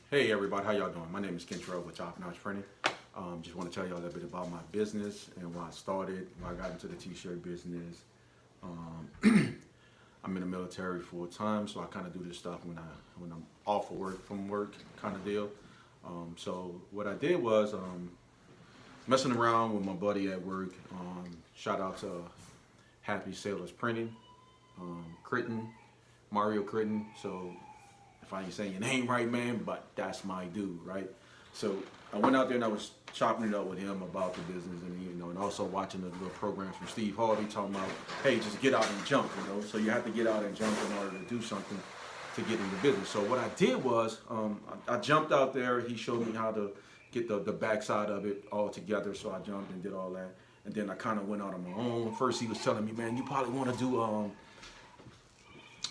Hey everybody, how y'all doing? My name is Ken Terrell with Top Notch Printing. Just want to tell y'all a little bit about my business and why I started, why I got into the t-shirt business. I'm in the military full time, so I kind of do this stuff when I'm off of work from work kind of deal. So what I did was messing around with my buddy at work. Shout out to Happy Sailors Printing, Critton, Mario Critton. So if I ain't saying your name right, man, but that's my dude, right? So I went out there and I was chopping it up with him about the business, and also watching the little programs from Steve Harvey talking about, hey, just get out and jump, So you have to get out and jump in order to do something to get into business. So what I did was I jumped out there. He showed me how to get the backside of it all together. So I jumped and did all that, and then I kind of went out on my own. First, he was telling me, man, you probably want to do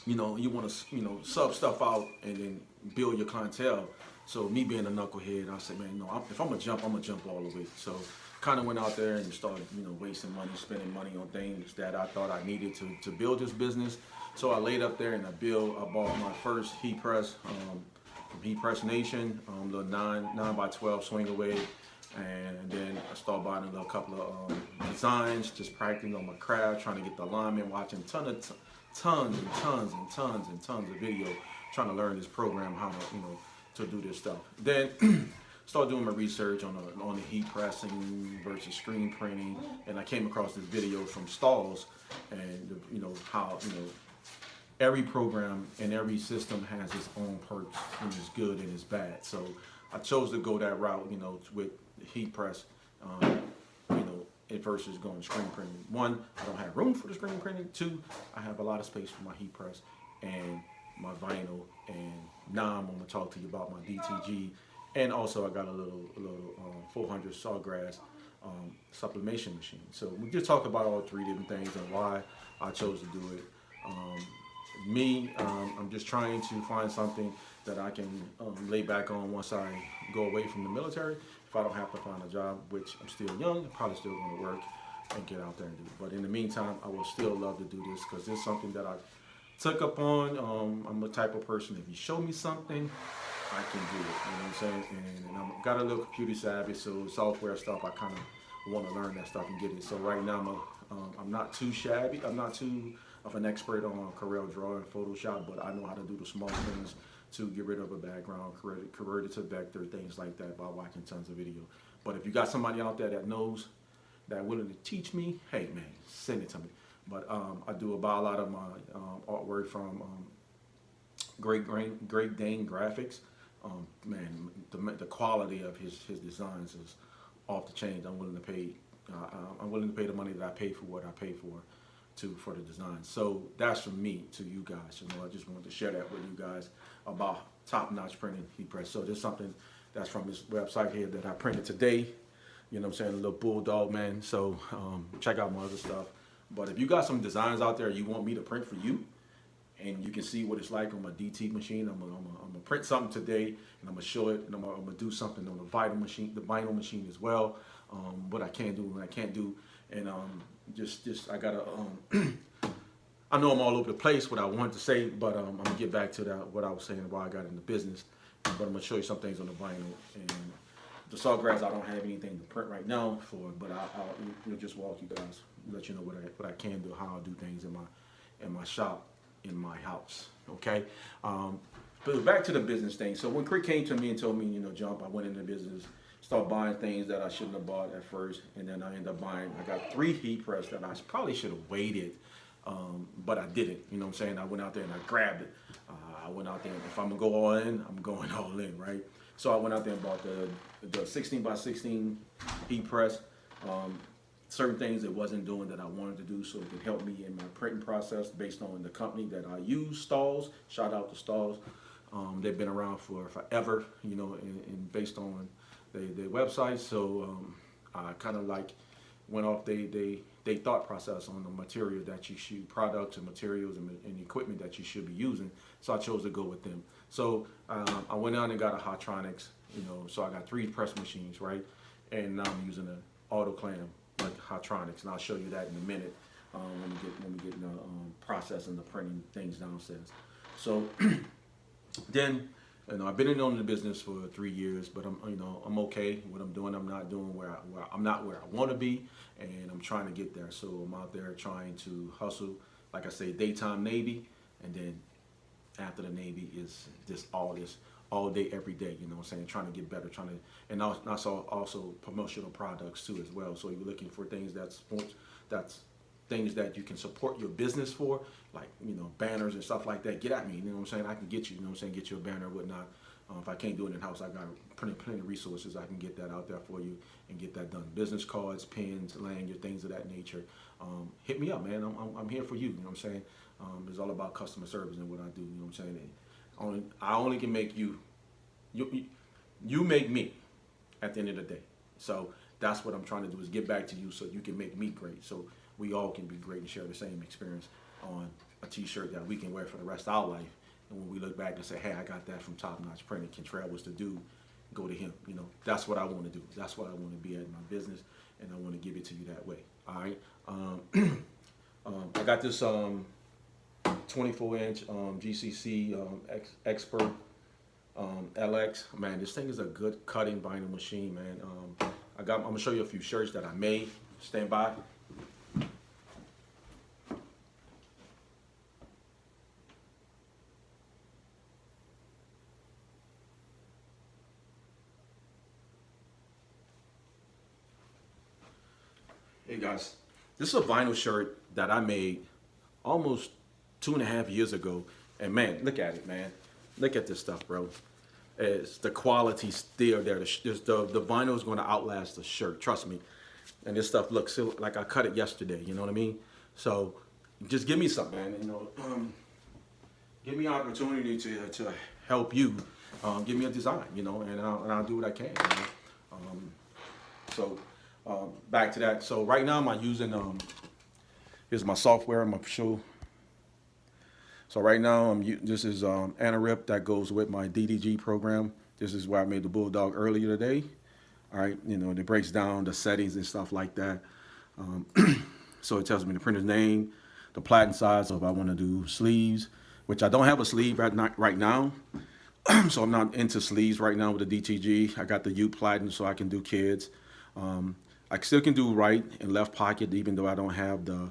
you want to, sub stuff out and then build your clientele. So me being a knucklehead, I said, man, no, if I'm gonna jump all the way. So kind of went out there and started, wasting money, spending money on things that I thought I needed to build this business. So I laid up there and I bought my first heat press from Heat Press Nation, the 9x12 swing away. And then I started buying a couple of designs, just practicing on my craft, trying to get the alignment, watching tons and tons of video, trying to learn this program, how to do this stuff. Then started doing my research on the heat pressing versus screen printing, and I came across this video from Stalls, and how every program and every system has its own perks, which is good and is bad. So I chose to go that route, with heat press. Versus going screen printing. One, I don't have room for the screen printing. Two, I have a lot of space for my heat press and my vinyl. And now I'm going to talk to you about my DTG. And also I got a little 400 sawgrass sublimation machine. So we just talk about all three different things and why I chose to do it. I'm just trying to find something that I can lay back on once I go away from the military. If I don't have to find a job, which I'm still young, I'm probably still going to work and get out there and do it. But in the meantime, I will still love to do this because it's something that I took up on. I'm the type of person, if you show me something, I can do it. You know what I'm saying? And I've got a little computer savvy, so software stuff, I kind of want to learn that stuff and get it. So right now, I'm not too shabby. I'm not too of an expert on Corel Draw and Photoshop, but I know how to do the small things to get rid of a background, convert it to vector, things like that by watching tons of video. But if you got somebody out there that knows, that willing to teach me, hey man, send it to me. But I do buy a lot of my artwork from Great Dane Graphics. Man, the quality of his designs is off the chain. I'm willing to pay the money that I pay for what I pay for the design. So that's from me to you guys. I just wanted to share that with you guys about top-notch printing heat press. So there's something that's from this website here that I printed today. You know what I'm saying? A little bulldog, man. So check out my other stuff. But if you got some designs out there you want me to print for you, and you can see what it's like on my DT machine, I'm gonna print something today, and I'm gonna show it, and I'm gonna do something on the vinyl machine as well. What I can do and what I can't do, and I gotta. I know I'm all over the place what I wanted to say, but I'm gonna get back to what I was saying why I got into business. But I'm gonna show you some things on the vinyl and the sawgrass. I don't have anything to print right now for, but I'll just walk you guys, let you know what I can do, how I do things in my shop, in my house. Okay. But back to the business thing. So when Crick came to me and told me, jump, I went into business, started buying things that I shouldn't have bought at first, and then I ended up buying. I got 3 heat press that I probably should have waited. But I did it, you know what I'm saying? I went out there and I grabbed it. I went out there, and if I'm gonna go all in, I'm going all in, right? So I went out there and bought the 16 by 16 heat press. Certain things it wasn't doing that I wanted to do, so it could help me in my printing process based on the company that I use, Stalls. Shout out to Stalls. They've been around for forever, and based on their website. So I kind of went off they thought process on the material that you should, products and materials and equipment that you should be using. So I chose to go with them. So I went out and got a Hotronics, so I got 3 press machines, right? And now I'm using an autoclam like Hotronics, and I'll show you that in a minute when we get processing the printing things downstairs. So then You know, I've been in the business for 3 years, but I'm okay. What I'm doing, I'm not doing where I'm not where I want to be, and I'm trying to get there. So I'm out there trying to hustle, like I say, daytime Navy, and then after the Navy is this all day, every day. You know what I'm saying? Trying to get better, and also promotional products too as well. So you're looking for things that's things that you can support your business for, like, banners and stuff like that. Get at me, you know what I'm saying? I can get you, you know what I'm saying, get you a banner or whatnot. If I can't do it in-house, I got plenty of resources. I can get that out there for you and get that done. Business cards, pins, lanyard, things of that nature. Hit me up, man. I'm here for you, you know what I'm saying? It's all about customer service and what I do, you know what I'm saying? I only can make you make me at the end of the day. So that's what I'm trying to do, is get back to you so you can make me great. So we all can be great and share the same experience on a t-shirt that we can wear for the rest of our life. And when we look back and say, hey, I got that from Top Notch Printing, Kentrell was the dude, go to him. That's what I want to do. That's what I want to be at my business, and I want to give it to you that way. All right. I got this 24-inch GCC Expert LX. Man, this thing is a good cutting vinyl machine, man. I'm gonna show you a few shirts that I made. Stand by. Hey guys, this is a vinyl shirt that I made almost 2.5 years ago, and man, look at it, man. Look at this stuff, bro. It's the quality still there. The vinyl is going to outlast the shirt, trust me. And this stuff looks like I cut it yesterday. You know what I mean? So just give me something, man. Give me an opportunity to help you. Give me a design, and I'll do what I can. So back to that. So right now I'm using here's my software. I'm gonna show. So right now this is Anarip that goes with my DDG program. This is where I made the Bulldog earlier today. All right, it breaks down the settings and stuff like that. So it tells me the printer's name, the platen size, so if I want to do sleeves, which I don't have a sleeve right now. So I'm not into sleeves right now with the DTG. I got the U platen, so I can do kids. I still can do right and left pocket, even though I don't have the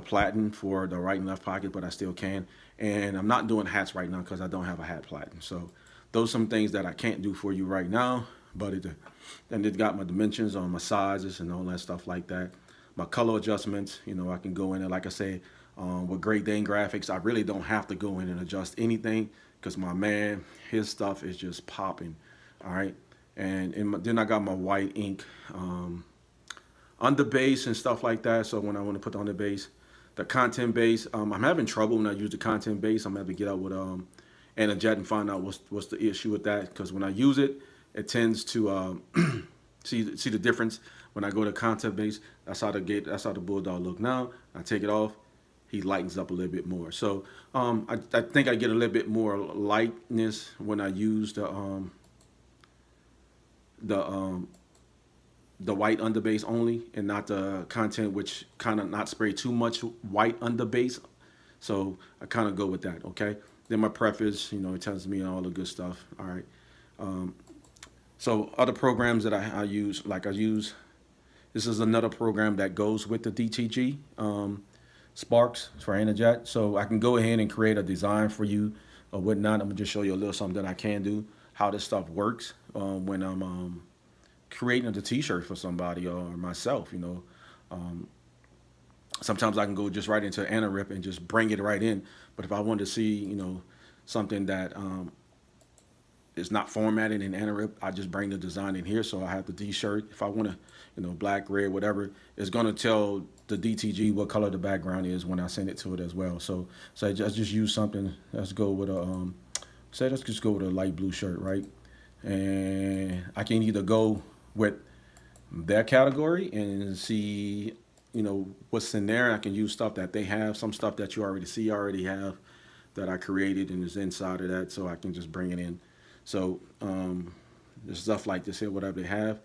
platen for the right and left pocket, but I still can. And I'm not doing hats right now because I don't have a hat platen. So those are some things that I can't do for you right now, but it got my dimensions on my sizes and all that stuff like that. My color adjustments, I can go in and, like I say, with Great Dane Graphics, I really don't have to go in and adjust anything because my man, his stuff is just popping. All right. And then I got my white ink underbase and stuff like that. So when I want to put on the base, the content base, I'm having trouble when I use the content base. I'm gonna have to get out with Anajet and find out what's the issue with that, because when I use it, it tends to see the difference. When I go to content base, that's how the Bulldog look now. I take it off, he lightens up a little bit more. So I think I get a little bit more lightness when I use the white underbase only, and not the content, which kind of not spray too much white underbase. So I kind of go with that, okay? Then my preface, it tells me all the good stuff, all right? So other programs that I use, this is another program that goes with the DTG, Sparks for Anajet. So I can go ahead and create a design for you or whatnot. I'm gonna just show you a little something that I can do, how this stuff works when I'm creating the t-shirt for somebody or myself. Sometimes I can go just right into Anarip and just bring it right in, but if I want to see something that is not formatted in Anarip, I just bring the design in here. So I have the t-shirt. If I want to black, red, whatever, it's going to tell the DTG what color the background is when I send it to it as well. So I just use something. Let's go with a let's just go with a light blue shirt, right? And I can either go with their category and see, what's in there. I can use stuff that they have, some stuff that you already have that I created and is inside of that, so I can just bring it in. So there's stuff like this here, whatever they have,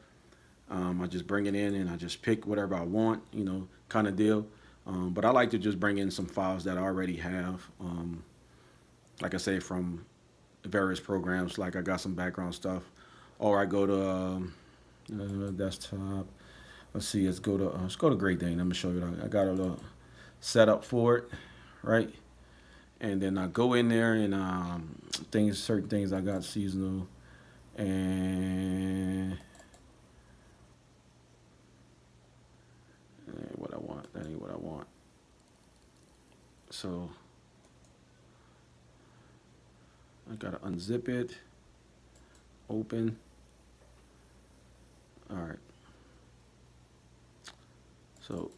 I just bring it in and I just pick whatever I want, kind of deal. But I like to just bring in some files that I already have, like I say, from various programs. Like I got some background stuff, or I go to desktop. Let's see. Let's go to Great Dane. Let me show you. I got a little setup for it, right? And then I go in there and certain things I got seasonal, and that ain't what I want. That ain't what I want. So I gotta unzip it, open. All right. So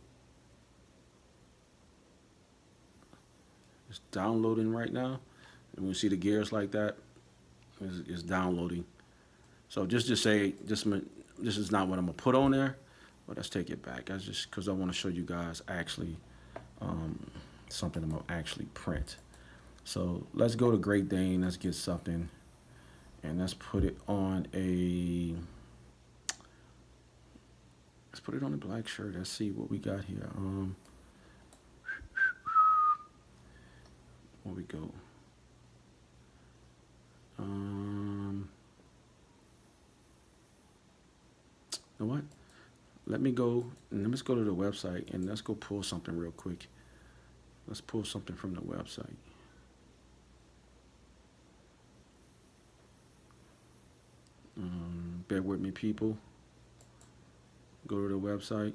it's downloading right now, and when you see the gears like that, it's downloading. So just say this is not what I'm gonna put on there, but let's take it back. That's just because I want to show you guys actually something I'm gonna actually print. So let's go to Great Dane. Let's get something, and let's put it on a. Let's put it on a black shirt. Let's see what we got here. Where we go? You know what? Let me go and let's go to the website and let's go pull something real quick. Let's pull something from the website. Bear with me, people. Go to the website.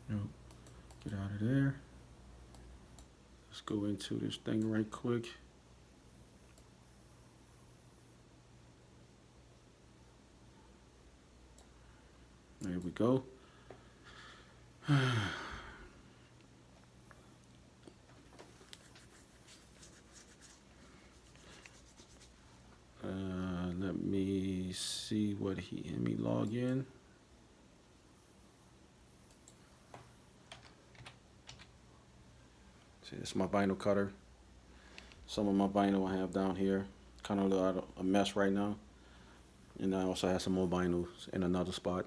No, get out of there. Let's go into this thing right quick. There we go. Let me see what let me log in. See, this is my vinyl cutter. Some of my vinyl I have down here. Kind of a mess right now. And I also have some more vinyls in another spot.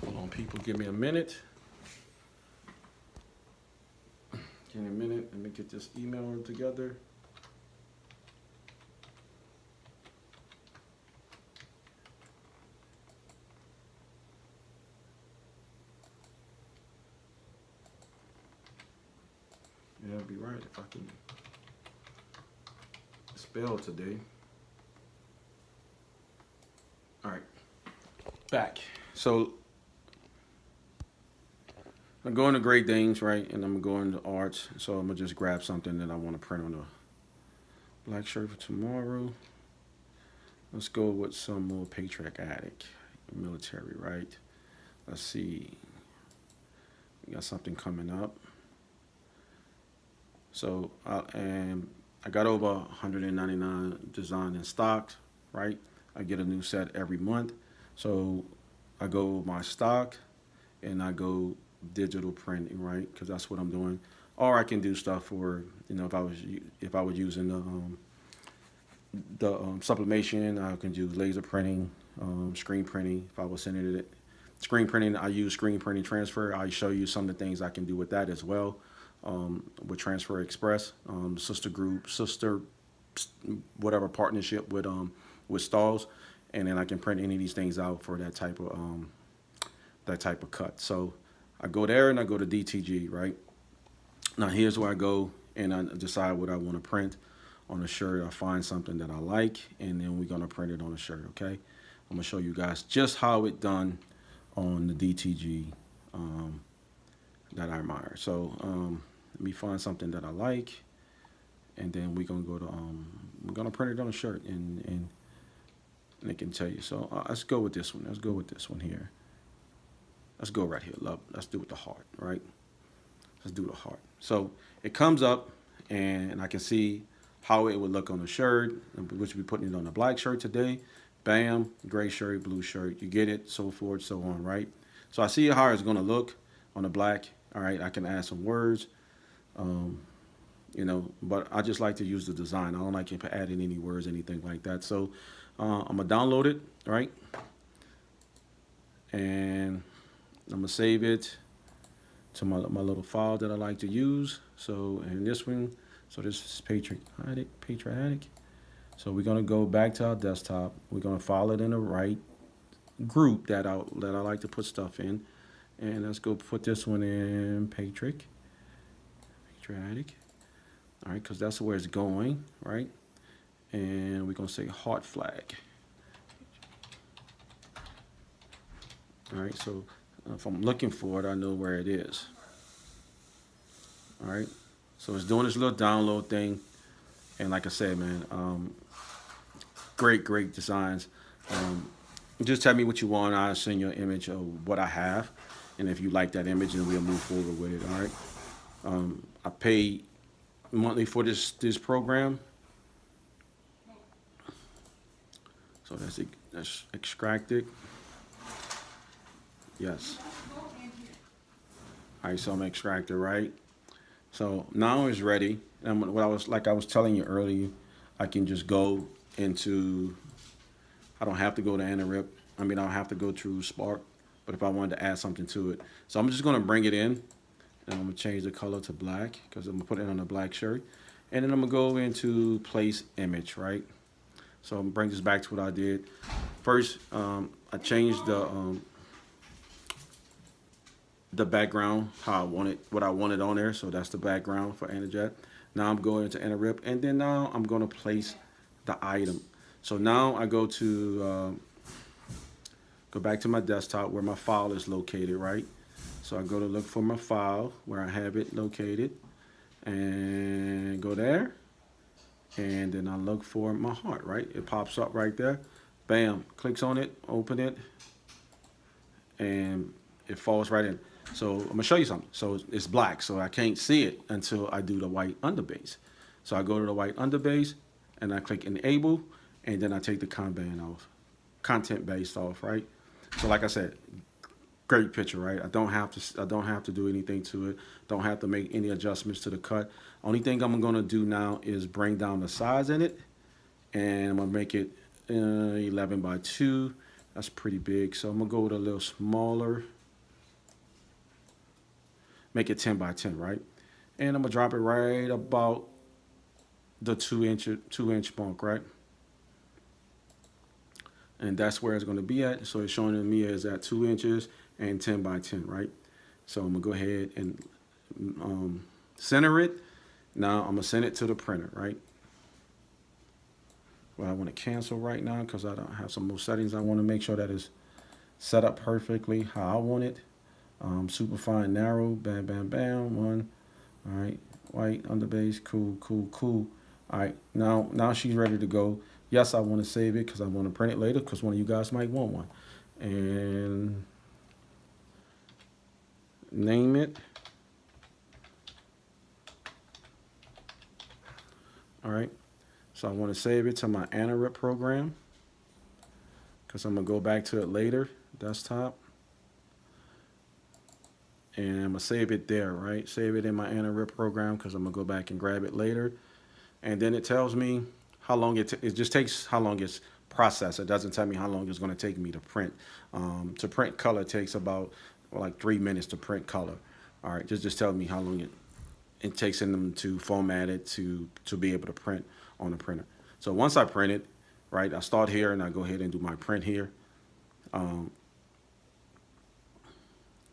Hold on, people, give me a minute. Give me a minute, let me get this email together. Yeah, it'll be right if I can spell today. All right, back. So I'm going to Great Danes, right? And I'm going to arts. So I'm gonna just grab something that I want to print on a black shirt for tomorrow. Let's go with some more patriotic military, right? Let's see. We got something coming up. So I got over 199 design in stock, right? I get a new set every month. So I go my stock and I go digital printing, right? Because that's what I'm doing. Or I can do stuff for, if I was using the sublimation, I can do laser printing, screen printing. If I was sending it, screen printing, I use screen printing transfer. I show you some of the things I can do with that as well. With Transfer Express, whatever partnership with Stalls, and then I can print any of these things out for that type of cut. So I go there and I go to DTG, right? Now here's where I go and I decide what I want to print on a shirt. I find something that I like, and then we're gonna print it on a shirt. Okay, I'm gonna show you guys just how it done on the DTG that I admire. So let me find something that I like, and then we're gonna print it on a shirt, and it can tell you. So let's go with this one. Let's go with this one here. Let's go right here, love. Let's do it with the heart, right? Let's do the heart. So it comes up, and I can see how it would look on the shirt, which we're putting it on a black shirt today. Bam, gray shirt, blue shirt. You get it, so forth, so on, right? So I see how it's going to look on the black. All right, I can add some words, but I just like to use the design. I don't like adding any words, anything like that. So I'm going to download it, right? And I'm going to save it to my little file that I like to use. So in this one, so this is patriotic. So we're gonna go back to our desktop. We're gonna file it in the right group that I like to put stuff in, and let's go put this one in patriotic. All right, because that's where it's going, right? And we're gonna say heart flag. All right, so if I'm looking for it, I know where it is. All right, so it's doing this little download thing, and like I said, man, great designs. Just tell me what you want. I'll send you an image of what I have, and if you like that image, then we'll move forward with it. All right. I pay monthly for this program, so that's extracted. Yes. All right, so I'm extracted, right? So now it's ready. And I was telling you earlier, I can just go into. I don't have to go to Anarip. I don't have to go through Spark. But if I wanted to add something to it, so I'm just gonna bring it in, and I'm gonna change the color to black because I'm gonna put it on a black shirt, and then I'm gonna go into place image, right? So I'm gonna bring this back to what I did. First, I changed the background, what I wanted on there. So that's the background for Anajet. Now I'm going to Anarip, and then now I'm going to place the item. So now I go back to my desktop where my file is located, right? So I go to look for my file where I have it located, and go there, and then I look for my heart, right? It pops up right there. Bam, clicks on it, open it, and it falls right in. So I'm gonna show you something. So it's black, so I can't see it until I do the white underbase. So I go to the white underbase, and I click enable, and then I take the content based off, right? So like I said, great picture, right? I don't have to do anything to it. Don't have to make any adjustments to the cut. Only thing I'm gonna do now is bring down the size in it, and I'm gonna make it 11 by 2. That's pretty big. So I'm gonna go with a little smaller. Make it 10 by 10, right? And I'm gonna drop it right about the 2-inch mark, right? And that's where it's gonna be at. So it's showing me as at 2 inches and 10 by 10, right? So I'm gonna go ahead and center it. Now I'm gonna send it to the printer, right? Well, I want to cancel right now because I don't have some more settings. I want to make sure that it's set up perfectly how I want it. Super fine narrow, bam, bam, bam, one. All right, white underbase, cool. All right, now she's ready to go. Yes, I want to save it because I want to print it later because one of you guys might want one. And name it. All right, so I want to save it to my Anarip program because I'm gonna go back to it later, desktop. And I'm gonna save it there, right? Save it in my Anarip program because I'm gonna go back and grab it later. And then it tells me how long it just takes, how long it's processed. It doesn't tell me how long it's gonna take me to print. To print color takes about like 3 minutes to print color. All right, just tell me how long it takes in them to format it to be able to print on the printer. So once I print it, right, I start here and I go ahead and do my print here.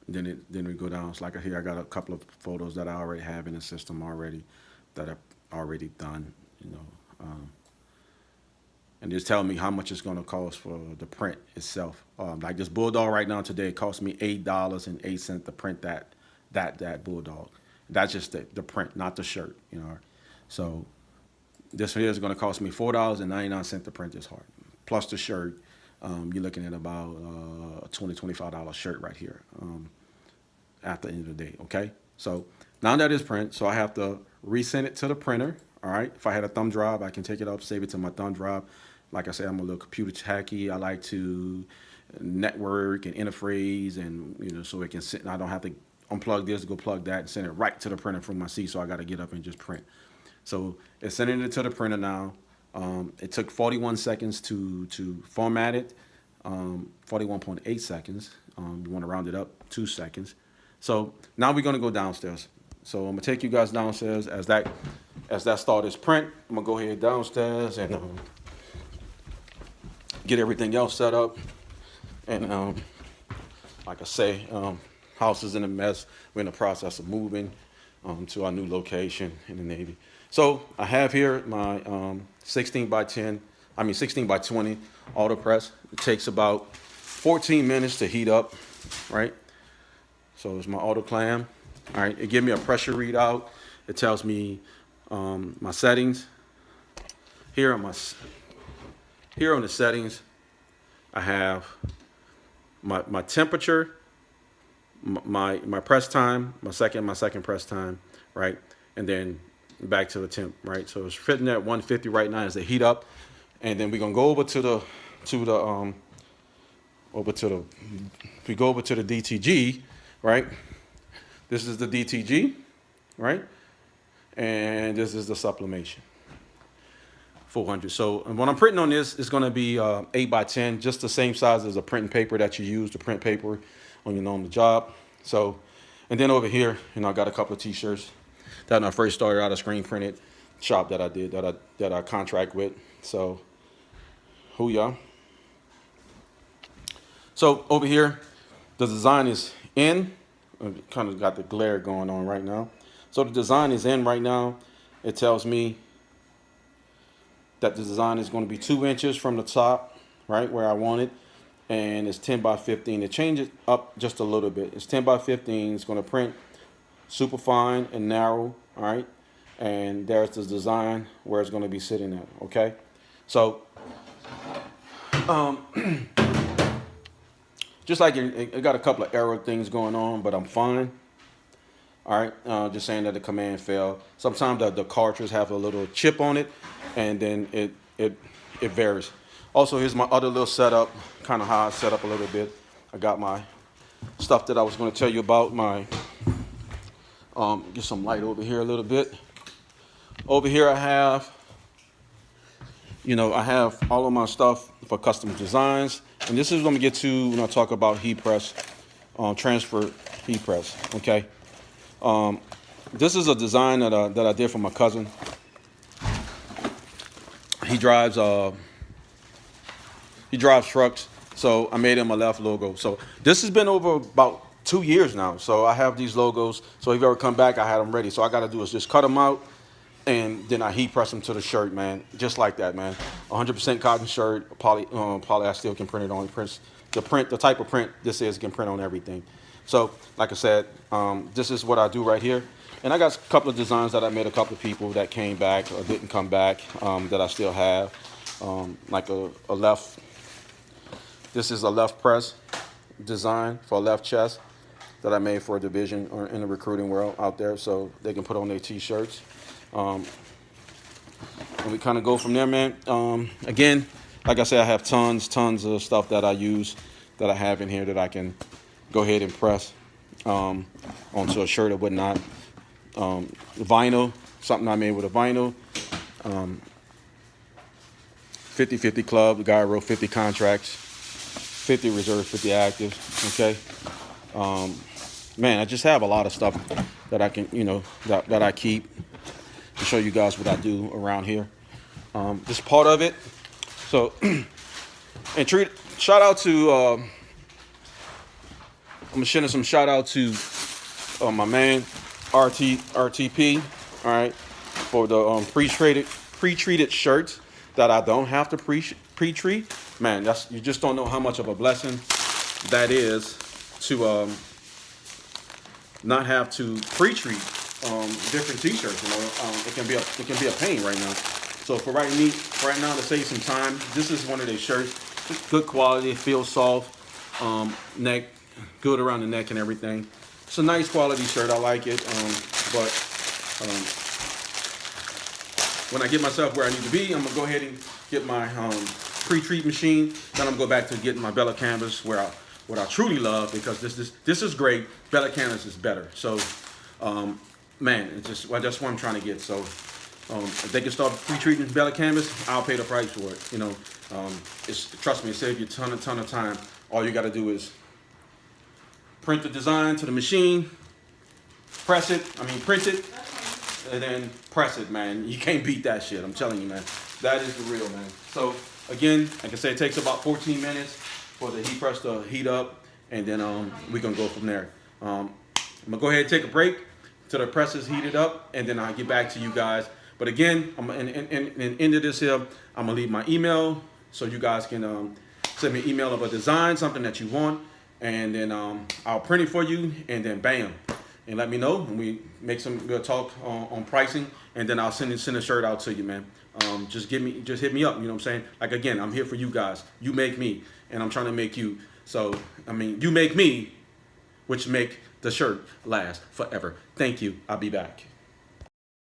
Then we go down. It's like here I got a couple of photos that I already have in the system already that are already done, and just tell me how much it's going to cost for the print itself. Like this bulldog right now today, it cost me $8.08 to print that bulldog. That's just the print, not the shirt, you know. So this here is going to cost me $4.99 to print this heart, plus the shirt. You're looking at about a $20-$25 shirt right here at the end of the day, okay? So now that it's print, so I have to resend it to the printer, all right? If I had a thumb drive, I can take it up, save it to my thumb drive. Like I said, I'm a little computer hacky. I like to network and interface, and you know, so it can sit. I don't have to unplug this, go plug that, and send it right to the printer from my seat. So I got to get up and just print. So it's sending it to the printer now. It took 41 seconds to format it. 41.8 seconds. You want to round it up 2 seconds. So now we're gonna go downstairs. So I'm gonna take you guys downstairs as that start is print. I'm gonna go ahead downstairs and get everything else set up. And like I say, house is in a mess. We're in the process of moving to our new location in the Navy. So I have here my 16 by 20 auto press. It takes about 14 minutes to heat up, right? So it's my auto clam. All right, it gives me a pressure readout. It tells me my settings. Here on the settings, I have my temperature, my press time, my second press time, right? And then back to the temp, right? So it's fitting at 150 right now as they heat up. And then we're gonna go over to the DTG, right? This is the DTG, right? And this is the sublimation, 400. So and when I'm printing on this, it's gonna be 8 by 10, just the same size as the printing paper that you use to print paper on the job. So, and then over here, you know, I got a couple of t-shirts that when I first started out a screen printed shop that I did, that I contract with. So, hoo-yah. So over here, the design is in. I've kind of got the glare going on right now. So the design is in right now. It tells me that the design is going to be 2 inches from the top, right where I want it, and it's 10 by 15. It changes up just a little bit. It's 10 by 15. It's going to print super fine and narrow, all right? And there's the design where it's going to be sitting at, okay? So, just like it got a couple of error things going on, but I'm fine. All right, just saying that the command failed. Sometimes the cartridge have a little chip on it, and then it varies. Also, here's my other little setup, kind of how I set up a little bit. I got my stuff that I was going to tell you about. My get some light over here a little bit. Over here I have, I have all of my stuff for custom designs. And this is what I'm going to get to when I talk about heat press, transfer heat press, okay? This is a design that I did for my cousin. He drives trucks, so I made him a left logo. So this has been over about 2 years now. So I have these logos. So if you ever come back, I had them ready. So all I got to do is just cut them out, and then I heat press them to the shirt, man. Just like that, man. 100% cotton shirt, polyester can print it on. The type of print this is can print on everything. So, like I said, this is what I do right here. And I got a couple of designs that I made a couple of people that came back or didn't come back that I still have. Like a left, this is a left press design for a left chest that I made for a division or in the recruiting world out there, so they can put on their t-shirts. And we kind of go from there, man. Again, like I said, I have tons of stuff that I use that I have in here that I can go ahead and press onto a shirt or whatnot. Vinyl, something I made with a vinyl. 50-50 club, the guy wrote 50 contracts, 50 reserve, 50 active, okay? Man, I just have a lot of stuff that I can, that I keep to show you guys what I do around here. This part of it. So, and shout out to, I'm gonna send some shout out to my man RTP, all right, for the pre-treated shirts that I don't have to pre-treat. Man, you just don't know how much of a blessing that is to not have to pre-treat different t-shirts. You know, it can be a pain right now. So for right now, to save some time, this is one of their shirts. Good quality, it feels soft, neck, good around the neck and everything. It's a nice quality shirt, I like it. But when I get myself where I need to be, I'm gonna go ahead and get my pre-treat machine. Then I'm gonna go back to getting my Bella Canvas, what I truly love, because this is great. Bella Canvas is better. So, man, that's what I'm trying to get. So, if they can start pre-treating Bella Canvas, I'll pay the price for it. You know, trust me, it saves you a ton of time. All you got to do is print the design to the machine, print it, and then press it, man. You can't beat that shit. I'm telling you, man. That is the real, man. So again, like I said, it takes about 14 minutes for the heat press to heat up, and then we're gonna go from there. I'm gonna go ahead and take a break till the press is heated up, and then I'll get back to you guys. But again, in end of this here, I'm gonna leave my email so you guys can send me an email of a design, something that you want, and then I'll print it for you, and then bam, and let me know when we make some good talk on pricing, and then I'll send a shirt out to you, man. Just hit me up. You know what I'm saying? Like, again, I'm here for you guys. You make me, and I'm trying to make you. So I mean, you make me, which make the shirt last forever. Thank you. I'll be back.